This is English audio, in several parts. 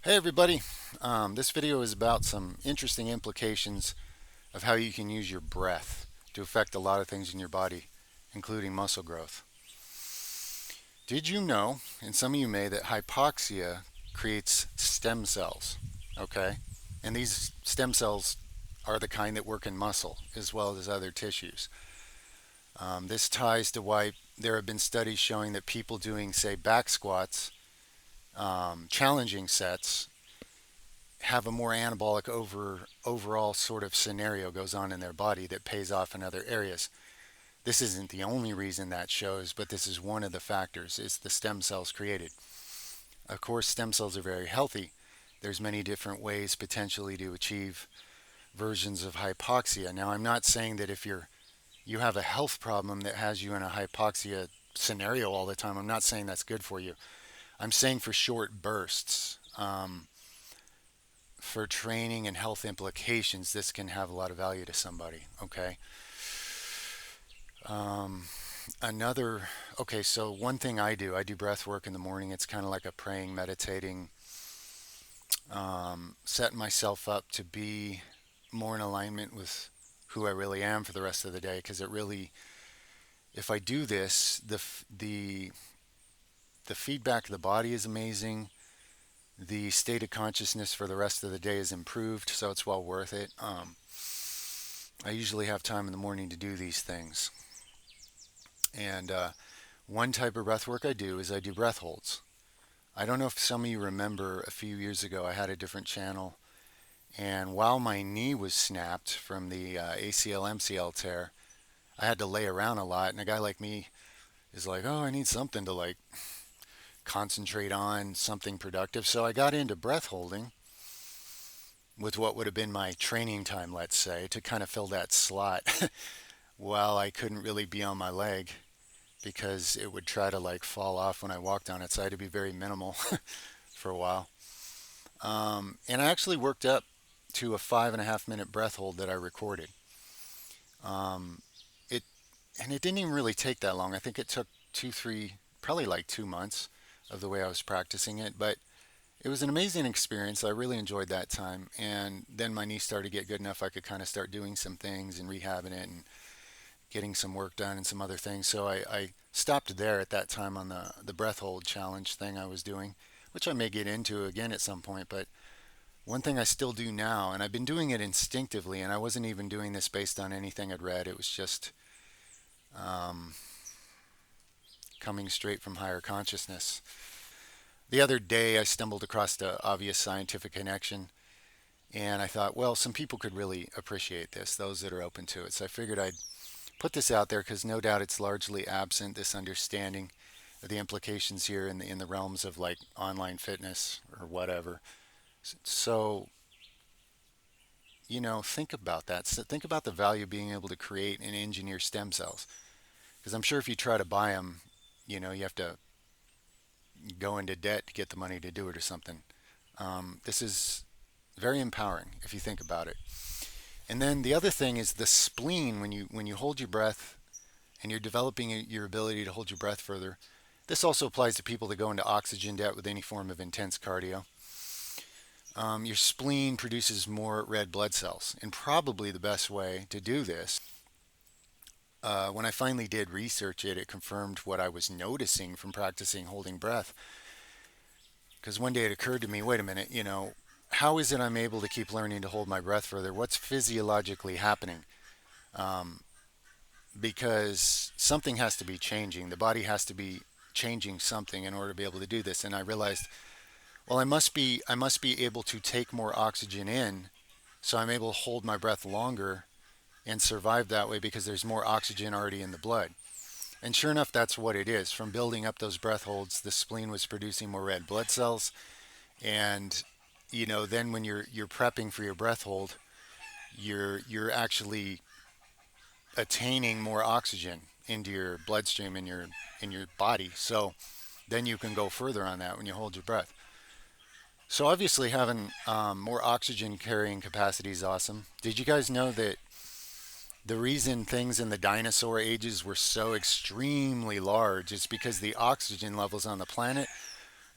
Hey everybody, this video is about some interesting implications of how you can use your breath to affect a lot of things in your body, including muscle growth. Did you know, and some of you may, that hypoxia creates stem cells, okay? And these stem cells are the kind that work in muscle as well as other tissues. This ties to why there have been studies showing that people doing, say, back squats, challenging sets, have a more anabolic overall sort of scenario goes on in their body that pays off in other areas. This isn't the only reason that shows, but this is one of the factors. It's the stem cells created. Of course, stem cells are very healthy. There's many different ways potentially to achieve versions of hypoxia. Now, I'm not saying that if you have a health problem that has you in a hypoxia scenario all the time, I'm not saying that's good for you. I'm saying for short bursts. For training and health implications, this can have a lot of value to somebody. Okay. Um, another, okay, so one thing I do breath work in the morning. It's kind of like a praying, meditating, setting myself up to be more in alignment with who I really am for the rest of the day. Because it really, if I do this, the feedback of the body is amazing. The state of consciousness for the rest of the day is improved, so it's well worth it. I usually have time in the morning to do these things. And one type of breath work I do is I do breath holds. I don't know if some of you remember a few years ago I had a different channel, and while my knee was snapped from the ACL-MCL tear, I had to lay around a lot, and a guy like me is like, oh, I need something to like concentrate on, something productive. So I got into breath holding with what would have been my training time, let's say, to kind of fill that slot while I couldn't really be on my leg because it would try to like fall off when I walked on it. So I had to be very minimal for a while. And I actually worked up to a 5.5 minute breath hold that I recorded. Um, it and it didn't even really take that long. I think it took two, three, probably like 2 months of the way I was practicing it, but it was an amazing experience. I really enjoyed that time. And then my knee started to get good enough I could kind of start doing some things and rehabbing it and getting some work done and some other things. So I stopped there at that time on the breath hold challenge thing I was doing, which I may get into again at some point. But one thing I still do now, and I've been doing it instinctively, and I wasn't even doing this based on anything I'd read. It was just um, coming straight from higher consciousness. The other day, I stumbled across the obvious scientific connection, and I thought, well, some people could really appreciate this, those that are open to it. So I figured I'd put this out there because no doubt it's largely absent, this understanding of the implications here in the realms of like online fitness or whatever. So, think about that. So think about the value of being able to create and engineer stem cells. Because I'm sure if you try to buy them, you have to go into debt to get the money to do it or something. This is very empowering if you think about it. And then the other thing is the spleen. When you hold your breath and you're developing your ability to hold your breath further, this also applies to people that go into oxygen debt with any form of intense cardio. Your spleen produces more red blood cells, and probably the best way to do this. When I finally did research it, it confirmed what I was noticing from practicing holding breath. Because one day it occurred to me, wait a minute, how is it I'm able to keep learning to hold my breath further? What's physiologically happening? Um, because something has to be changing. The body has to be changing something in order to be able to do this. And I realized, well, I must be able to take more oxygen in, so I'm able to hold my breath longer and survive that way because there's more oxygen already in the blood. And sure enough, that's what it is. From building up those breath holds, the spleen was producing more red blood cells, and then when you're prepping for your breath hold, you're actually attaining more oxygen into your bloodstream in your body. So then you can go further on that when you hold your breath. So obviously having more oxygen carrying capacity is awesome. Did you guys know that the reason things in the dinosaur ages were so extremely large is because the oxygen levels on the planet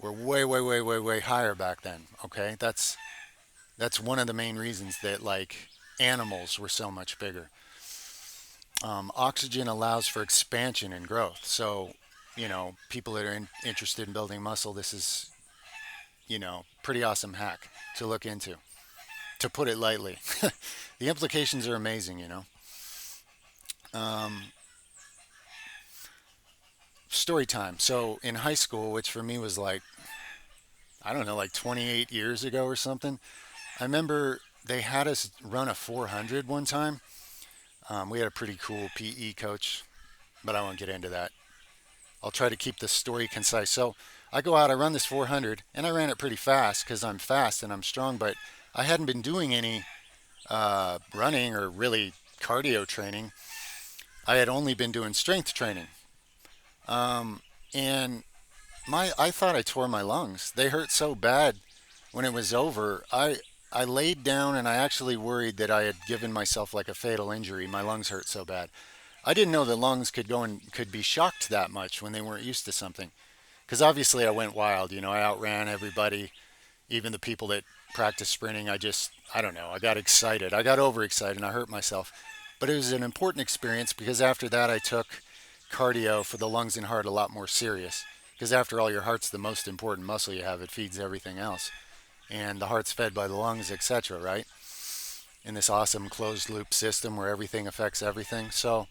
were way, way, way, way, way higher back then. Okay, that's one of the main reasons that like animals were so much bigger. Oxygen allows for expansion and growth. So, people that are interested in building muscle, this is, pretty awesome hack to look into, to put it lightly. The implications are amazing. Um, Story time. So, in high school, which for me was like, I don't know, like 28 years ago or something, I remember they had us run a 400 one time. We had a pretty cool PE coach, but I won't get into that. I'll try to keep this story concise. So I go out, I run this 400, and I ran it pretty fast because I'm fast and I'm strong, but I hadn't been doing any running or really cardio training. I had only been doing strength training. Um, and I thought I tore my lungs. They hurt so bad when it was over. I laid down and I actually worried that I had given myself like a fatal injury. My lungs hurt so bad. I didn't know that lungs could go and could be shocked that much when they weren't used to something. Because obviously I went wild. I outran everybody, even the people that practice sprinting. I don't know. I got excited. I got overexcited and I hurt myself. But it was an important experience because after that I took cardio for the lungs and heart a lot more serious. Because after all, your heart's the most important muscle you have. It feeds everything else. And the heart's fed by the lungs, etc., right? In this awesome closed loop system where everything affects everything. So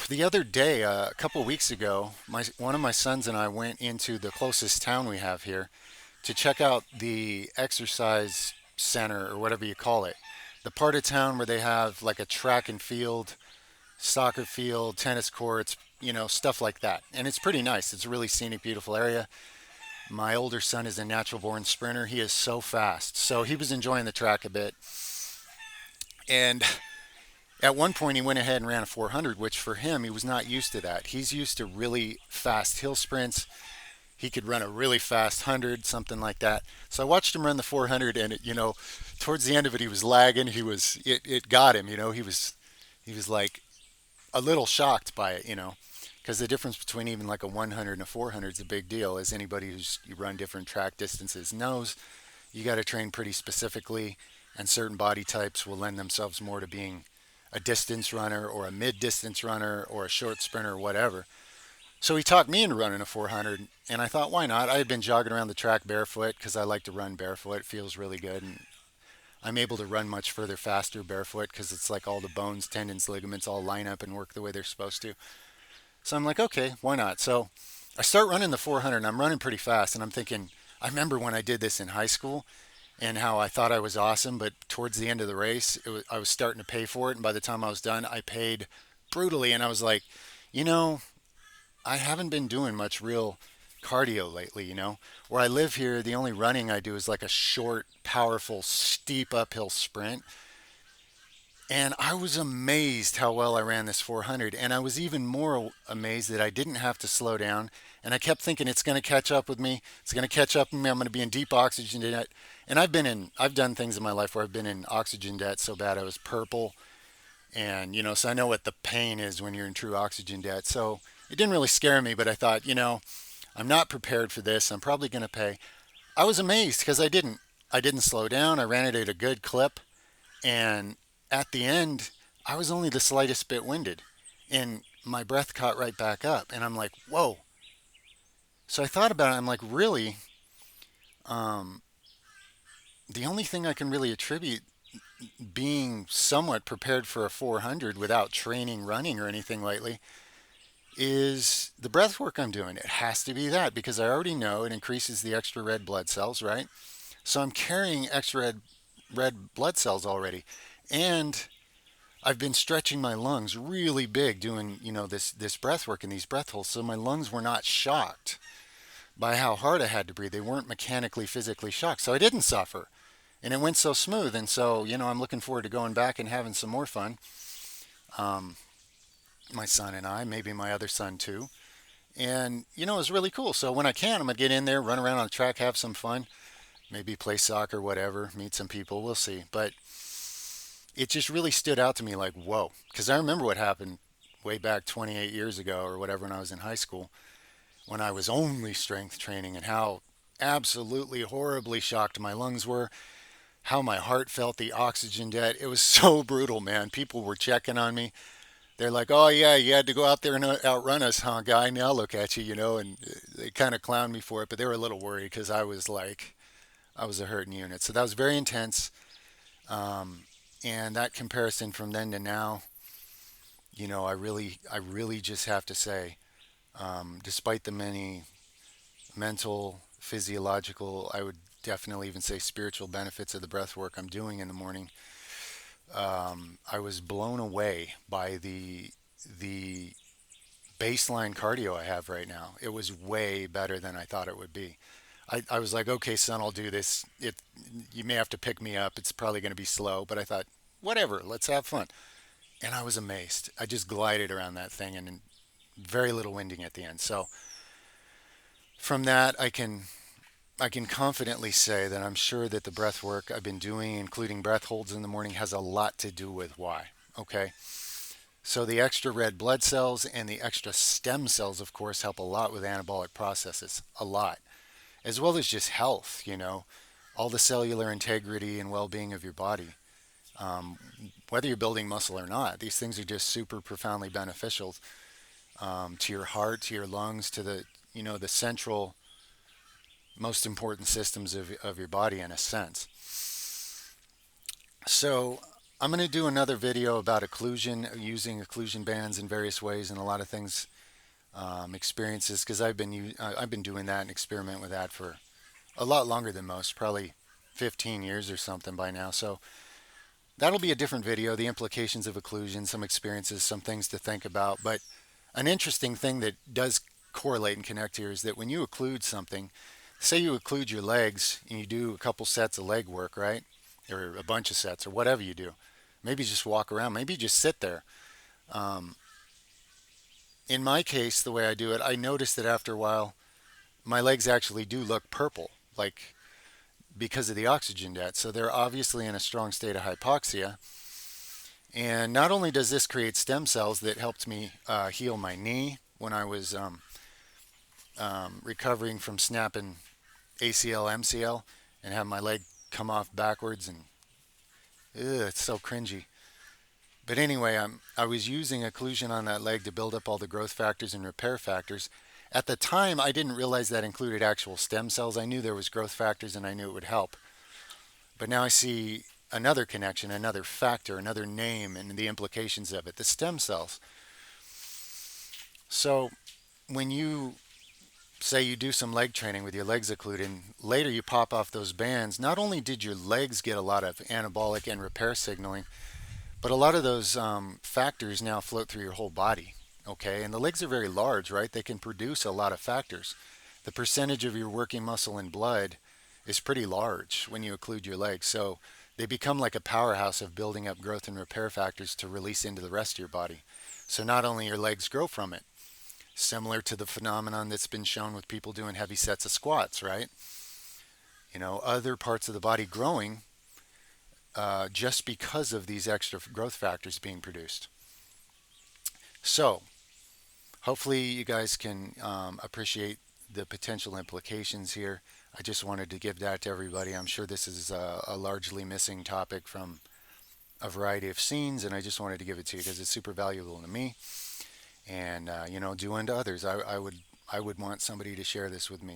the other day, a couple of weeks ago, one of my sons and I went into the closest town we have here to check out the exercise center or whatever you call it. The part of town where they have like a track and field, soccer field, tennis courts, stuff like that. And it's pretty nice. It's a really scenic, beautiful area. My older son is a natural born sprinter. He is so fast. So he was enjoying the track a bit. And at one point, he went ahead and ran a 400, which for him, he was not used to that. He's used to really fast hill sprints. He could run a really fast 100, something like that. So I watched him run the 400, and towards the end of it, he was lagging. It got him. He was like a little shocked by it. Because the difference between even like a 100 and a 400 is a big deal. As anybody who's you run different track distances knows, you got to train pretty specifically, and certain body types will lend themselves more to being a distance runner or a mid distance runner or a short sprinter or whatever. So he talked me into running a 400, and I thought, why not? I had been jogging around the track barefoot because I like to run barefoot. It feels really good, and I'm able to run much further faster barefoot because it's like all the bones, tendons, ligaments all line up and work the way they're supposed to. So I'm like, okay, why not? So I start running the 400, and I'm running pretty fast, and I'm thinking, I remember when I did this in high school and how I thought I was awesome, but towards the end of the race, I was starting to pay for it, and by the time I was done, I paid brutally, and I was like, you know, I haven't been doing much real cardio lately. Where I live here, the only running I do is like a short, powerful, steep uphill sprint. And I was amazed how well I ran this 400. And I was even more amazed that I didn't have to slow down. And I kept thinking it's going to catch up with me. It's going to catch up with me. I'm going to be in deep oxygen debt. And I've done things in my life where I've been in oxygen debt so bad I was purple. And, so I know what the pain is when you're in true oxygen debt. So it didn't really scare me, but I thought, I'm not prepared for this. I'm probably going to pay. I was amazed because I didn't. I didn't slow down. I ran it at a good clip. And at the end, I was only the slightest bit winded. And my breath caught right back up. And I'm like, whoa. So I thought about it. I'm like, really? Um, the only thing I can really attribute being somewhat prepared for a 400 without training running or anything lately is the breath work I'm doing. It has to be that because I already know it increases the extra red blood cells, right? So I'm carrying extra red blood cells already. And I've been stretching my lungs really big doing, this breath work in these breath holds. So my lungs were not shocked by how hard I had to breathe. They weren't mechanically, physically shocked. So I didn't suffer. And it went so smooth. And so, I'm looking forward to going back and having some more fun. Um, my son and I, maybe my other son too. And, it was really cool. So when I can, I'm going to get in there, run around on the track, have some fun, maybe play soccer, whatever, meet some people. We'll see. But it just really stood out to me like, whoa. Because I remember what happened way back 28 years ago or whatever when I was in high school, when I was only strength training, and how absolutely horribly shocked my lungs were, how my heart felt, the oxygen debt. It was so brutal, man. People were checking on me. They're like, "Oh yeah, you had to go out there and outrun us, huh, guy? Now look at you, you know." And they kind of clowned me for it, but they were a little worried because I was a hurting unit. So that was very intense. Um, and that comparison from then to now, I really just have to say, despite the many mental, physiological, I would definitely even say spiritual benefits of the breath work I'm doing in the morning, I was blown away by the baseline cardio I have right now. It was way better than I thought it would be. I was like, okay, son, I'll do this. You may have to pick me up. It's probably going to be slow, but I thought, whatever, let's have fun. And I was amazed. I just glided around that thing and very little winding at the end. So from that, I can confidently say that I'm sure that the breath work I've been doing, including breath holds in the morning, has a lot to do with why. Okay. So the extra red blood cells and the extra stem cells, of course, help a lot with anabolic processes, a lot, as well as just health, all the cellular integrity and well-being of your body. Um, Whether you're building muscle or not, these things are just super profoundly beneficial, to your heart, to your lungs, to the central, most important systems of your body in a sense. So I'm going to do another video about occlusion, using occlusion bands in various ways and a lot of things, experiences, because I've been doing that and experiment with that for a lot longer than most, probably 15 years or something by now. So that'll be a different video, the implications of occlusion, some experiences, some things to think about. But an interesting thing that does correlate and connect here is that when you occlude something, say you occlude your legs and you do a couple sets of leg work, right? Or a bunch of sets or whatever you do. Maybe just walk around, maybe just sit there. Um, in my case, the way I do it, I notice that after a while, my legs actually do look purple, like because of the oxygen debt. So they're obviously in a strong state of hypoxia. And not only does this create stem cells that helped me heal my knee when I was recovering from snapping ACL, MCL, and have my leg come off backwards, and it's so cringy. But anyway, I was using occlusion on that leg to build up all the growth factors and repair factors. At the time, I didn't realize that included actual stem cells. I knew there was growth factors and I knew it would help. But now I see another connection, another factor, another name, and the implications of it, the stem cells. So when you say you do some leg training with your legs occluded, and later you pop off those bands, not only did your legs get a lot of anabolic and repair signaling, but a lot of those factors now float through your whole body. Okay, and the legs are very large, right? They can produce a lot of factors. The percentage of your working muscle in blood is pretty large when you occlude your legs. So they become like a powerhouse of building up growth and repair factors to release into the rest of your body. So not only your legs grow from it, similar to the phenomenon that's been shown with people doing heavy sets of squats, right? Other parts of the body growing just because of these extra growth factors being produced. So hopefully you guys can appreciate the potential implications here. I just wanted to give that to everybody. I'm sure this is a largely missing topic from a variety of scenes, and I just wanted to give it to you because it's super valuable to me. And do unto others. I would want somebody to share this with me.